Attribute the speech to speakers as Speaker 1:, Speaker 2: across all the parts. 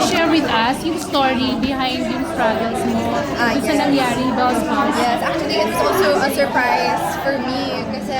Speaker 1: share with us yung story behind yung struggles mo kung sa nangyari, Bell's Palsy?
Speaker 2: Yes, actually, it's also a surprise for me kasi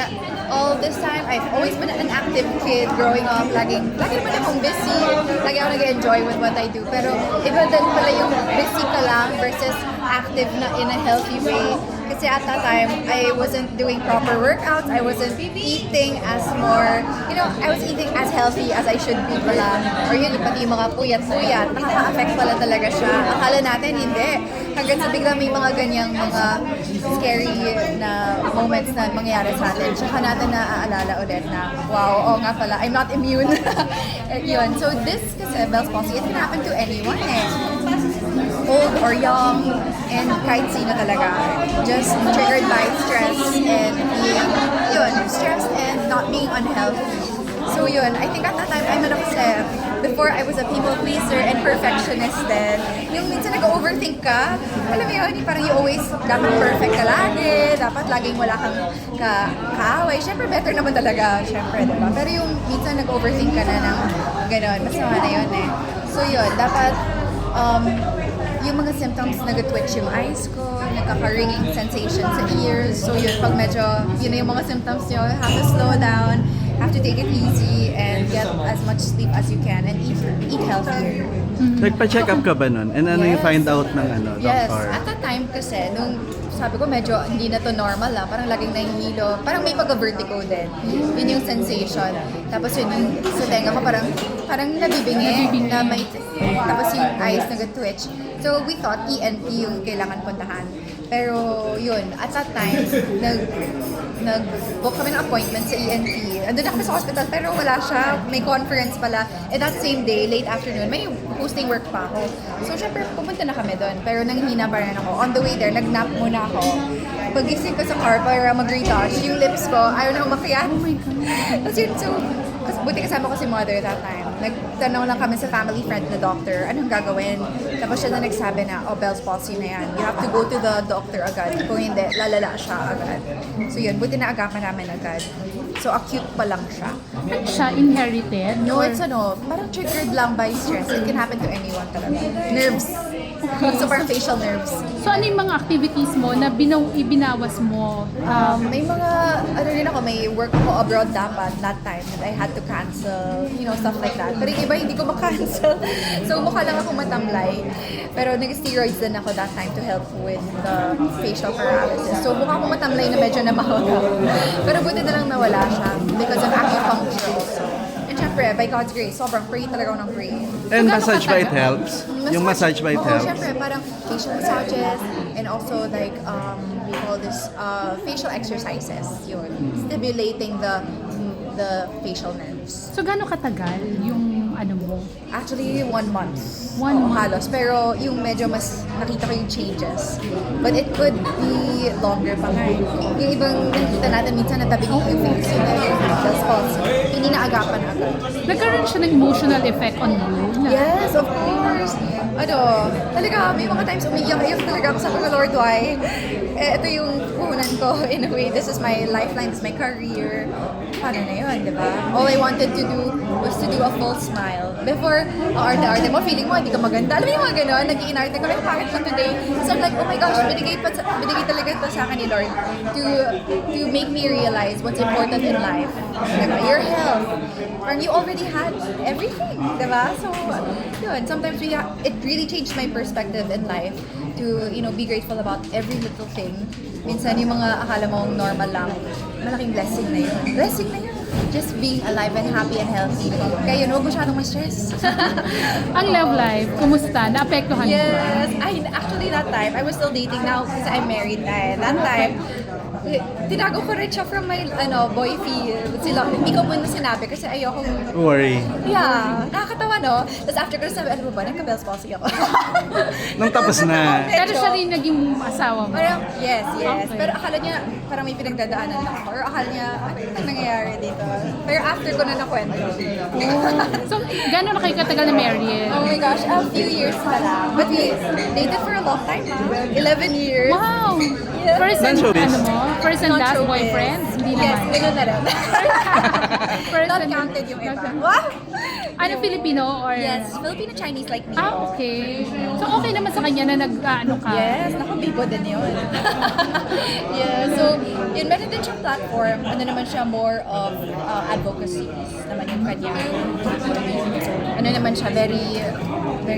Speaker 2: all this time, I've always been an active kid growing up. Lagi naman akong busy. Lagi ako nag-enjoy with what I do. Pero iba din pala yung busy ka lang versus active na in a healthy way. Kasi at that time, I wasn't doing proper workouts. I wasn't eating as more, I was eating as healthy as I should be pala. Or yun, pati yung mga puyat-puyat, nakaka-affect pala talaga siya. Akala natin, hindi. Hanggang sa bigla may mga ganyang mga scary na moments na mangyayari sa atin. Tsaka natin naaalala ulit na, wow, oo nga pala, I'm not immune. Yun. So this kasi, Bell's Palsy, it can happen to anyone old or young, and kahit sino talaga. Just triggered by stress and stressed and not being unhealthy. So yun, I think at that time, I'm kasi, before I was a people pleaser and perfectionist din, yung minsan nag-overthink ka, alam mo yun, parang you always, dapat perfect ka lagi, dapat laging wala kang kaaway. Siyempre, better naman talaga, siyempre, diba? Pero yung minsan nag-overthink ka na ng gano'n, masama na yun eh. So yun, dapat, yung mga symptoms, nag-twitch yung eyes ko, nagkaka-ringing sensation sa ears. So yun, pag medyo, yun na yung mga symptoms nyo, have to slow down, have to take it easy, and get as much sleep as you can, and eat healthy.
Speaker 3: Nagpa-check up ka ba nun? And ano yung
Speaker 2: Yes.
Speaker 3: find out ng doctor?
Speaker 2: Yes, at that time kasi, nung sabi ko medyo hindi na to normal parang laging nahihilo, parang may pagka-vertigo din. Yun yung sensation. Tapos yun yung sa tenga ko parang nabibingi, na may, tapos yung eyes nag-twitch. So we thought ENT yung kailangan puntahan. Pero yun, at that time, nag-book kami ng appointment sa ENT. Andun na kami sa hospital pero wala siya. May conference pala. And that same day, late afternoon, may hosting work pa ako. So syempre, pumunta na kami doon. Pero nanghina pa rin ako. On the way there, nag-nap muna ako. Pagising ko sa car para mag-retouch, yung lips ko, ayaw na umakyat. Oh my God. Tapos yun, so, buti kasama ko si mother that time. Nagtanong lang kami sa family friend na doctor, anong gagawin? Tapos siya na nagsabi na, Bell's Palsy na yan. You have to go to the doctor agad. Kung hindi, lalala siya agad. So yun, buti na agapan namin agad. So acute pa lang siya.
Speaker 1: Ano siya, inherited?
Speaker 2: No, it's parang triggered lang by stress. It can happen to anyone talaga. Nerves. So parang facial nerves.
Speaker 1: So ano yung mga activities mo na ibinawas mo?
Speaker 2: May mga, may work ko abroad dapat that time that I had to cancel, stuff like that. Pero yung iba hindi ko makancel. So mukha lang ako matamlay. Pero nag-steroids din ako that time to help with the facial paralysis. So mukha ako matamlay na medyo namahanga. Pero buti na lang nawala siya because of acupuncture. And syempre, by God's grace, sobrang pray talaga ako ng pray.
Speaker 3: And massage ba it helps? Yung massage ba it helps?
Speaker 2: Syempre, parang facial massages and also like, we call this facial exercises. Yun. Stimulating the facial nerves.
Speaker 1: So gaano katagal yung ano mo?
Speaker 2: Actually, 1 month.
Speaker 1: 1 month.
Speaker 2: Halos. Pero yung medyo mas nakita ko yung changes. But it could be longer pa nga. Yung ibang nakita natin minsan natabing yung face yung Bell's Palsy. Hindi na agapan agad.
Speaker 1: Nagkaroon siya ng emotional effect on you?
Speaker 2: Yes, of course. Talaga, may mga times umiiyak talaga ako sa mga Lord, why? Ito yung puhunan ko, in a way, this is my lifeline, this is my career. Paano na yun, di ba? All I wanted to do was to do a full smile. Before, arte-arte mo, feeling mo, hindi ka maganda. Alam mo yung mga gano'n, nag-i-inarte ko, ay, pangit ko today. So I'm like, oh my gosh, binigay talaga ito sa akin ni Lord to make me realize what's important in life. Diba? Your health. Parang you already had everything, di ba? So, yun, sometimes it really changed my perspective in life to, be grateful about every little thing. Minsan yung mga akala mong normal lang, malaking blessing na yun. Blessing na yun. Just being alive and happy and healthy. Kaya yun, huwag masyadong ma-stress.
Speaker 1: Ang love life, kumusta? Naapektuhan mo ba?
Speaker 2: Yes. Actually, that time, I was still dating now because I'm married na. That time, tinago ko rin siya from my boyfriend. Hindi ko muna sinabi kasi ayokong...
Speaker 3: Worry.
Speaker 2: Yeah. Nakakatawa, no? Tapos after ko sabi, ano ba, nagka-Bell's Palsy ako.
Speaker 3: Nung tapos na.
Speaker 1: Pero siya rin naging asawa mo?
Speaker 2: Parang, yes.
Speaker 1: Okay.
Speaker 2: Pero akala niya, parang may pinagdadaanan lang ako. Or akala niya, ano yung nangyayari dito? Pero after ko na nakwento.
Speaker 1: So, gano'n na kayo katagal na married?
Speaker 2: Oh my gosh, a few years pa lang. But we dated for a long time, 11 years.
Speaker 1: Wow!
Speaker 2: Yeah.
Speaker 1: First and
Speaker 3: Non-showbiz?
Speaker 1: ano mo? first and
Speaker 2: Not
Speaker 1: last
Speaker 2: showbiz.
Speaker 1: boyfriends? Hindi
Speaker 2: Yes,
Speaker 1: naman.
Speaker 2: ganun na rin.
Speaker 1: First
Speaker 2: Not
Speaker 1: and-
Speaker 2: counted yung iba.
Speaker 1: Not-
Speaker 2: What?
Speaker 1: Ano, Filipino or?
Speaker 2: Yes, Filipino-Chinese like me.
Speaker 1: Ah, okay. So okay naman sa kanya na ano ka?
Speaker 2: Yes, nakabibo din yun. Yeah, so yun, meron din siyang platform. Ano naman siya, more of advocacy naman yung kanya. Ano naman siya, very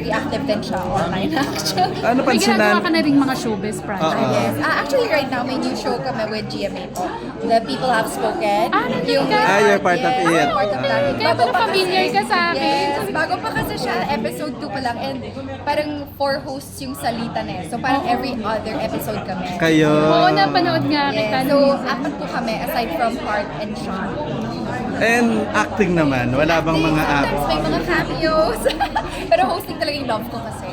Speaker 2: active din siya online actually.
Speaker 3: Ano
Speaker 1: May ginagawa
Speaker 3: pansinan?
Speaker 1: ka na rin mga showbiz projects.
Speaker 3: Oo.
Speaker 2: Yes. Actually, right now, may new show kami with GMA po. The People Have Spoken.
Speaker 1: Ah, nandun ka?
Speaker 3: You're part of it.
Speaker 2: Part of that.
Speaker 1: Kaya
Speaker 2: Bago
Speaker 1: pala
Speaker 2: pa
Speaker 1: familiar
Speaker 2: kasi-
Speaker 1: ka sa akin.
Speaker 2: Yes, bago pa kasi siya, episode 2 pa lang. And parang 4 hosts yung salita na eh. So parang every other episode kami.
Speaker 3: Kayo.
Speaker 1: Oo, napanood nga kita.
Speaker 2: Yes. So, apat po kami aside from Heart and Sean.
Speaker 3: And acting naman, wala bang mga
Speaker 2: Sometimes may mga cameos. Pero hosting talaga yung love ko kasi.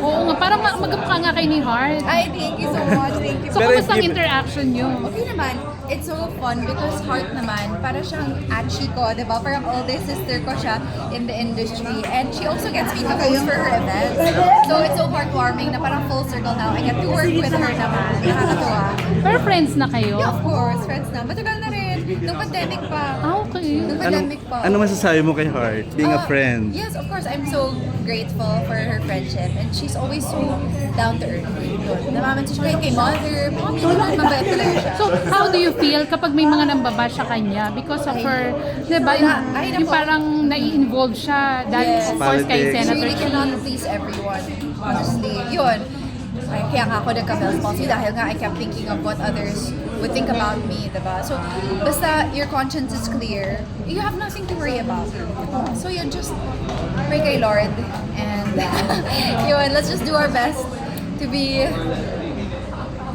Speaker 1: Oo nga, parang magkamukha nga kay ni Heart.
Speaker 2: Ay, thank you so much. Thank you.
Speaker 1: So,
Speaker 3: Pero
Speaker 1: kumusta ang
Speaker 3: if-
Speaker 1: interaction nyo?
Speaker 2: Okay naman. It's so fun because Heart naman, para siyang Achi ko, di ba? Parang older sister ko siya in the industry. And she also gets me to host for her events. So it's so heartwarming na parang full circle now. I get to work with her naman. Nakakatuwa.
Speaker 1: Pero friends na kayo?
Speaker 2: Yeah, of course. Friends na. Matagal na rin. Nung pandemic pa.
Speaker 1: Ah, okay.
Speaker 2: Nung
Speaker 3: Anong,
Speaker 2: pandemic pa.
Speaker 3: ano masasabi mo kay Heart? Being a
Speaker 2: Ah,
Speaker 3: friend.
Speaker 2: Yes, of course. I'm so grateful for her friendship. And she's always so down to earth. Yun. Namamansin siya kay mother. Mommy, mabait talaga siya.
Speaker 1: So, how do you feel kapag may mga nambaba sa kanya because of her, di ba,
Speaker 2: Ay,
Speaker 1: yung
Speaker 2: nako.
Speaker 1: parang nai-involve siya dahil
Speaker 2: Yes.
Speaker 1: of course kay
Speaker 3: Politics.
Speaker 2: She
Speaker 1: Senator
Speaker 2: really cannot
Speaker 1: Cheese.
Speaker 2: please everyone. Honestly. Yun. Ay, kaya nga ako nagka-Bell's palsy dahil nga I kept thinking of what others would think about me, diba? So, basta your conscience is clear, you have nothing to worry about. So, yun, just pray kay Lord. And, yun, let's just do our best to be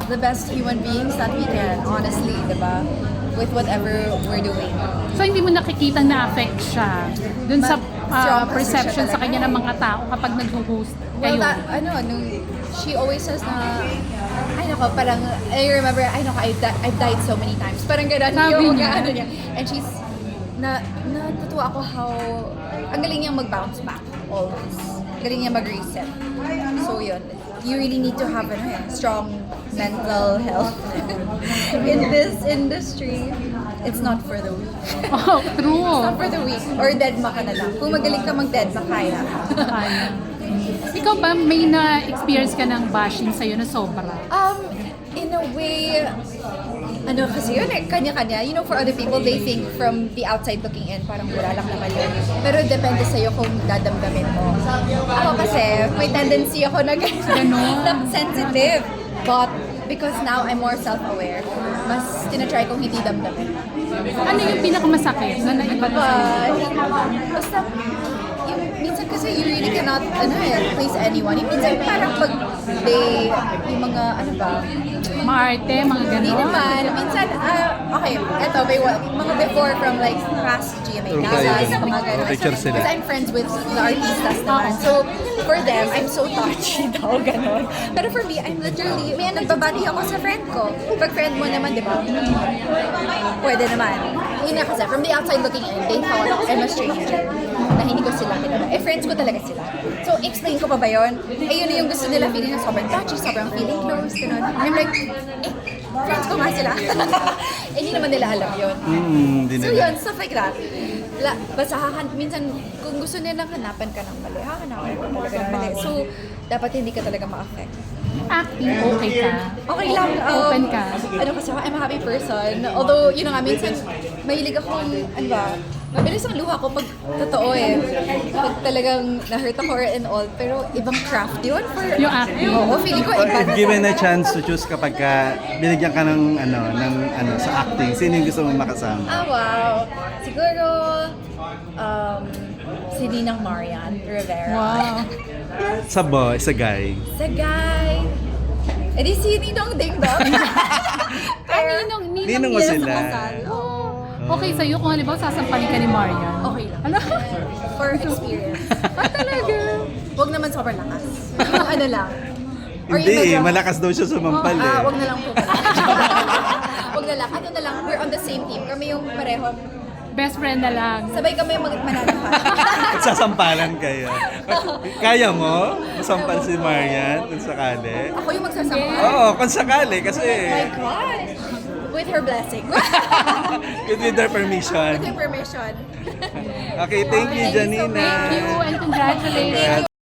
Speaker 2: the best human beings that we can, honestly, diba? With whatever we're doing.
Speaker 1: So, hindi mo nakikita na-affect siya dun sa
Speaker 2: Strong kasi
Speaker 1: perception
Speaker 2: siya
Speaker 1: sa kanya ng mga tao kapag nag-host
Speaker 2: Well,
Speaker 1: kayo.
Speaker 2: nung she always says na, ay nako, parang, I remember, ay nako, I've died so many times. Parang gano'n
Speaker 1: Sabi
Speaker 2: yung
Speaker 1: niya.
Speaker 2: ano niya. And she's, natutuwa ako how, ang galing niyang mag-bounce back always. Galing niya mag-reset. So yun, you really need to have strong mental health in this industry. It's not for the weak.
Speaker 1: Oh, true.
Speaker 2: It's not for the weak. Or deadma ka na lang. Kung magaling ka mag-deadma, kaya.
Speaker 1: Kaya. Ikaw ba, may na-experience ka ng bashing sa'yo na sobra?
Speaker 2: In a way, ano kasi yun eh, kanya-kanya. You know, for other people, they think from the outside looking in, parang wala lang naman yun. Pero depende sa'yo kung dadamdamin mo. Ako kasi, may tendency ako na na sensitive. But because now I'm more self-aware, mas tinatry kong hindi damdamin.
Speaker 1: Ano yung pinakamasakit na naiba na sa'yo?
Speaker 2: Basta, minsan kasi you really cannot, please anyone. Yung minsan parang pag they, yung mga, ano ba,
Speaker 1: Maarte, mga
Speaker 2: hindi
Speaker 1: gano'n?
Speaker 2: naman. Minsan, okay, eto, mga before from like past GMA
Speaker 3: Okay.
Speaker 2: galas, mga ganun.
Speaker 3: Picture sila.
Speaker 2: Because I'm friends with the artistas naman. So, for them, I'm so touchy daw, ganun. Pero for me, I'm literally, may nagbabati ako sa friend ko. Pag friend mo naman, di ba? Pwede naman. Yun nga kasi, from the outside looking in, they thought I'm a stranger. Na hindi ko sila kilala. Eh, friends ko talaga sila. So, explain ko pa ba yun? Eh, yun yung gusto nila, feeling na sobrang touchy, sobrang feeling close, ganun. I'm like, friends ko nga sila. Eh, hindi naman nila alam yun.
Speaker 3: Hindi
Speaker 2: So
Speaker 3: nila.
Speaker 2: yun, stuff like that. Basta minsan, kung gusto nilang hanapan ka ng mali, hahanapan ka talaga ng mali. So, dapat hindi ka talaga ma-affect.
Speaker 1: Acting, okay ka?
Speaker 2: Okay lang.
Speaker 1: Open ka?
Speaker 2: Ano kasi ako, I'm a happy person. Although, yun na nga, minsan, mahilig akong, ano ba, mabilis ang luha ko pag totoo eh. Pag talagang na-hurt ako and all. Pero ibang craft yun for...
Speaker 1: Yung acting?
Speaker 2: Oo, feeling ko iba
Speaker 3: If
Speaker 2: na
Speaker 3: given a
Speaker 2: sa-
Speaker 3: chance to choose kapag ka binigyan ka ng sa acting, sino yung gusto mong makasama?
Speaker 2: Ah, wow. Siguro, si Ninang Marian Rivera.
Speaker 1: Wow.
Speaker 3: Sa boy, sa guy.
Speaker 2: Sa guy. Eh di si Ninong Ding Dong.
Speaker 3: Ninong mo
Speaker 2: yes,
Speaker 3: sila.
Speaker 2: kasal.
Speaker 1: Okay sa'yo kung halimbawa sasampalin ka ni Marian?
Speaker 2: Okay lang.
Speaker 1: Ano?
Speaker 2: For experience.
Speaker 1: Talaga?
Speaker 2: Huwag naman sobrang lakas. Yung ano lang. Or
Speaker 3: Hindi,
Speaker 2: yung medyo-
Speaker 3: malakas daw siya sumampal eh.
Speaker 2: Huwag na lang po. Huwag na lang. Ano na lang, we're on the same team. Kami yung pareho.
Speaker 1: Best friend na lang.
Speaker 2: Sabay kami mananapan.
Speaker 3: Sasampalan kayo. Kaya mo? Masampal si Marian kung sakali?
Speaker 2: Ako yung magsasampa.
Speaker 3: Oo, kung sakali kasi...
Speaker 2: Oh my God! with her blessing.
Speaker 3: With their permission.
Speaker 2: With her permission.
Speaker 3: Okay, thank you, Janina.
Speaker 1: Thank you and congratulations.